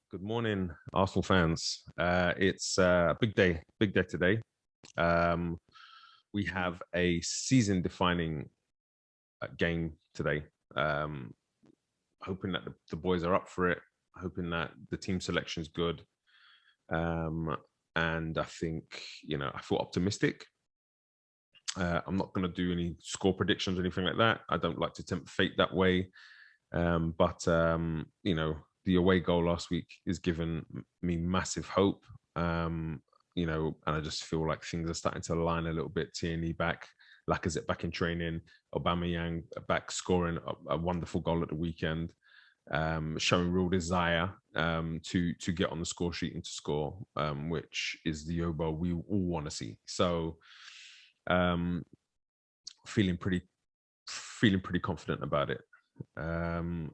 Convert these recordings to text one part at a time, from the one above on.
Good morning, Arsenal fans. It's a big day today. Um, we have a season-defining game today. Um, Hoping that the boys are up for it. Hoping that the team selection is good. Um, and I think I feel optimistic. I'm not going to do any score predictions or anything like that. I don't like to tempt fate that way. But the away goal last week is giving me massive hope. And I just feel like things are starting to align a little bit. Tierney back, Lacazette back in training, Aubameyang back scoring a wonderful goal at the weekend, showing real desire to get on the score sheet and to score, which is the Yobo we all want to see. So, um, feeling pretty feeling pretty confident about it. Um,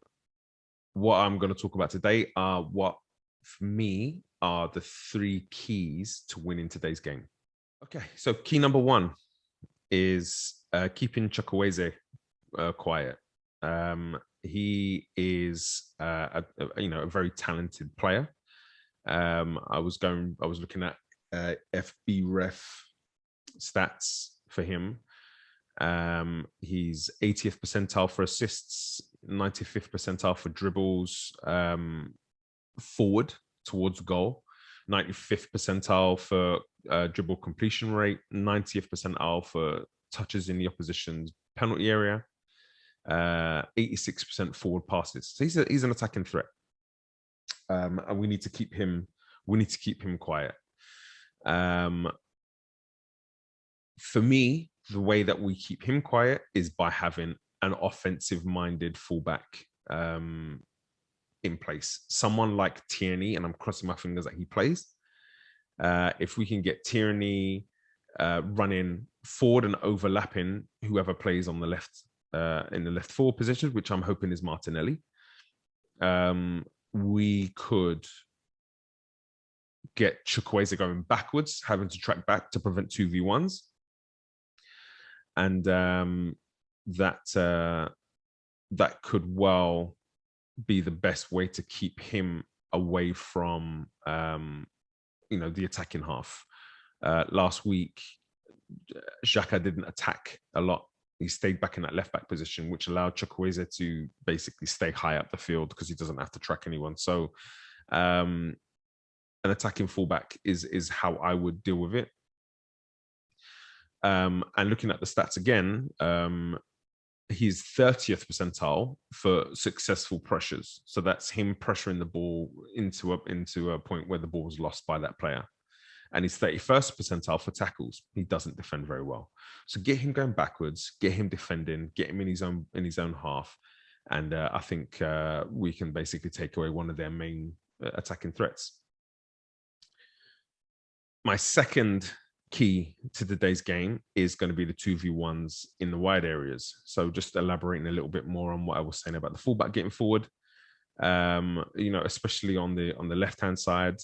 what I'm going to talk about today are what, for me, are the three keys to winning today's game. Okay, so key number one is keeping Chukwueze quiet. He is a very talented player. I was looking at FB Ref stats for him. He's 80th percentile for assists, 95th percentile for dribbles forward towards goal, 95th percentile for dribble completion rate, 90th percentile for touches in the opposition's penalty area, 86% forward passes. So he's an attacking threat, and we need to keep him quiet. For me, the way that we keep him quiet is by having an offensive-minded fullback in place. Someone like Tierney, and I'm crossing my fingers that he plays. If we can get Tierney running forward and overlapping whoever plays on the left in the left forward position, which I'm hoping is Martinelli, we could get Chukwueze going backwards, having to track back to prevent 2v1s. And that could well be the best way to keep him away from the attacking half. Last week, Xhaka didn't attack a lot. He stayed back in that left back position, which allowed Chukwueze to basically stay high up the field because he doesn't have to track anyone. So an attacking fullback is how I would deal with it. And looking at the stats again, he's 30th percentile for successful pressures. So that's him pressuring the ball into a point where the ball was lost by that player. And he's 31st percentile for tackles. He doesn't defend very well. So get him going backwards, get him defending, get him in his own half. And I think we can basically take away one of their main attacking threats. My second key to today's game is going to be the 2v1s in the wide areas. So just elaborating a little bit more on what I was saying about the fullback getting forward, especially on the left-hand side,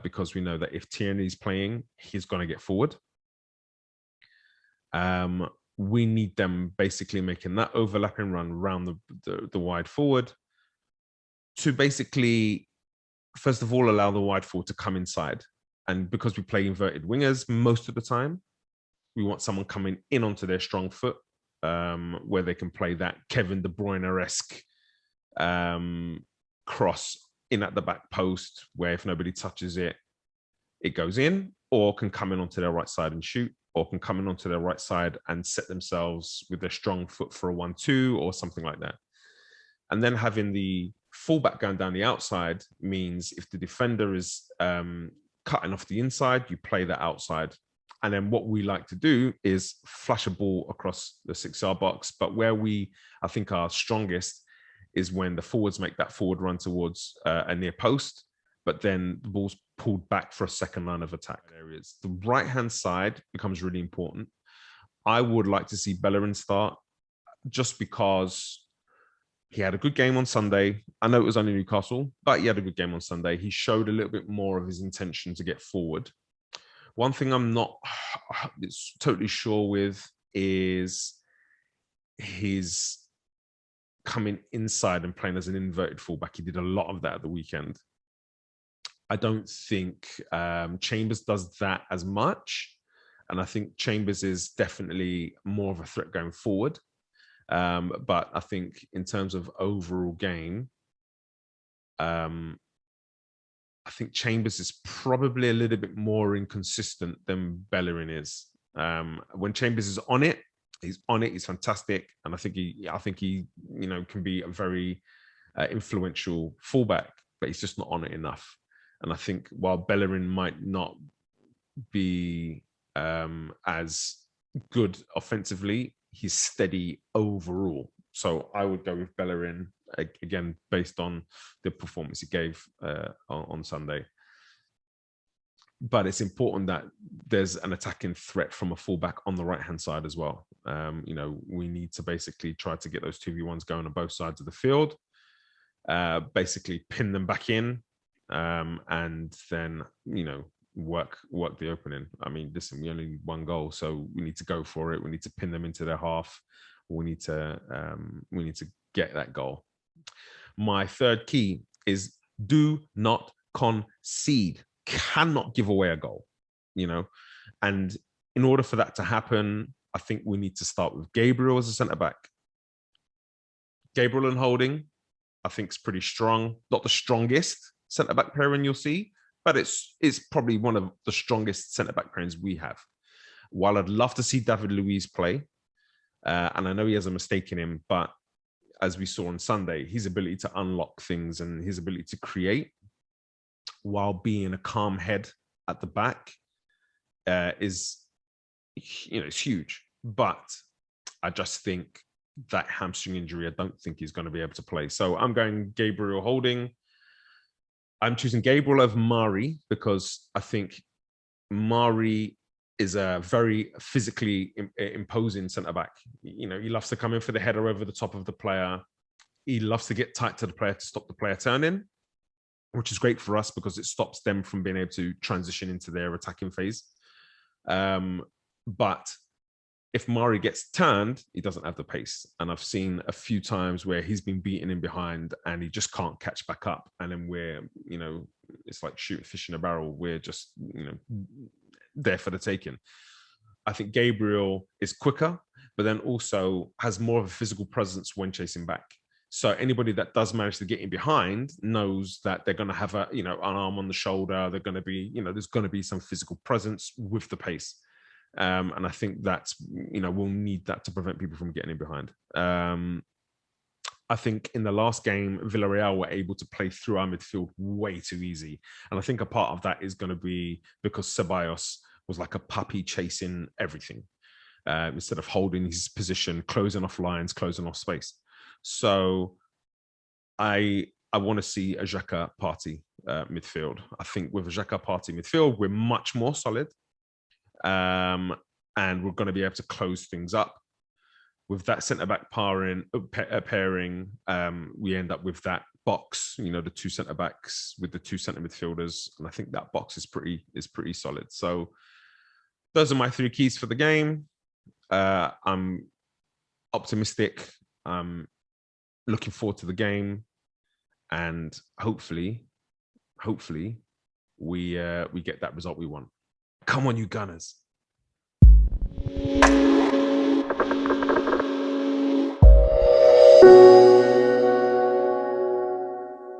because we know that if Tierney's playing, he's going to get forward. We need them basically making that overlapping run around the wide forward to basically, first of all, allow the wide forward to come inside. And because we play inverted wingers most of the time, we want someone coming in onto their strong foot, where they can play that Kevin De Bruyne-esque cross in at the back post, where if nobody touches it, it goes in, or can come in onto their right side and shoot, or can come in onto their right side and set themselves with their strong foot for a 1-2 or something like that. And then having the fullback going down the outside means if the defender is cutting off the inside, you play that outside. And then what we like to do is flash a ball across the 6-yard box. But where I think, are strongest is when the forwards make that forward run towards a near post, but then the ball's pulled back for a second line of attack areas. The right-hand side becomes really important. I would like to see Bellerin start, just because he had a good game on Sunday. I know it was only Newcastle, but he had a good game on Sunday. He showed a little bit more of his intention to get forward. One thing I'm not totally sure with is his coming inside and playing as an inverted fullback. He did a lot of that at the weekend. I don't think Chambers does that as much. And I think Chambers is definitely more of a threat going forward. But I think in terms of overall game, I think Chambers is probably a little bit more inconsistent than Bellerin is. When Chambers is on it, he's on it. He's fantastic, and I think he, can be a very influential fullback, but he's just not on it enough. And I think while Bellerin might not be as good offensively, he's steady overall. So I would go with Bellerin again based on the performance he gave on Sunday. But it's important that there's an attacking threat from a fullback on the right-hand side as well. We need to basically try to get those 2v1s going on both sides of the field, basically pin them back in, and then, work the opening. I mean, listen, we only need one goal, so we need to go for it. We need to pin them into their half. We need to get that goal. My third key is do not concede. Cannot give away a goal, and in order for that to happen, I think we need to start with Gabriel as a centre-back. Gabriel and Holding, I think, is pretty strong. Not the strongest centre-back pairing you'll see, but it's probably one of the strongest centre-back pairings we have. While I'd love to see David Luiz play, and I know he has a mistake in him, but as we saw on Sunday, his ability to unlock things and his ability to create while being a calm head at the back is, it's huge. But I just think that hamstring injury, I don't think he's going to be able to play. So I'm going Gabriel Holding. I'm choosing Gabriel over Mari because I think Mari is a very physically imposing centre-back. He loves to come in for the header over the top of the player. He loves to get tight to the player to stop the player turning, which is great for us because it stops them from being able to transition into their attacking phase. But if Mari gets turned, he doesn't have the pace. And I've seen a few times where he's been beaten in behind and he just can't catch back up. And then we're, it's like shooting fish in a barrel. We're just, there for the taking. I think Gabriel is quicker, but then also has more of a physical presence when chasing back. So anybody that does manage to get in behind knows that they're going to have an arm on the shoulder. They're going to be, there's going to be some physical presence with the pace. And I think that's, we'll need that to prevent people from getting in behind. I think in the last game, Villarreal were able to play through our midfield way too easy. And I think a part of that is going to be because Ceballos was like a puppy chasing everything instead of holding his position, closing off lines, closing off space. So I want to see a Xhaka Partey midfield. I think with a Xhaka Partey midfield, we're much more solid. And we're going to be able to close things up. With that centre-back pairing, we end up with that box, the two centre-backs with the two centre midfielders. And I think that box is pretty solid. So those are my three keys for the game. I'm optimistic. I'm looking forward to the game. And hopefully we get that result we want. Come on, you Gunners.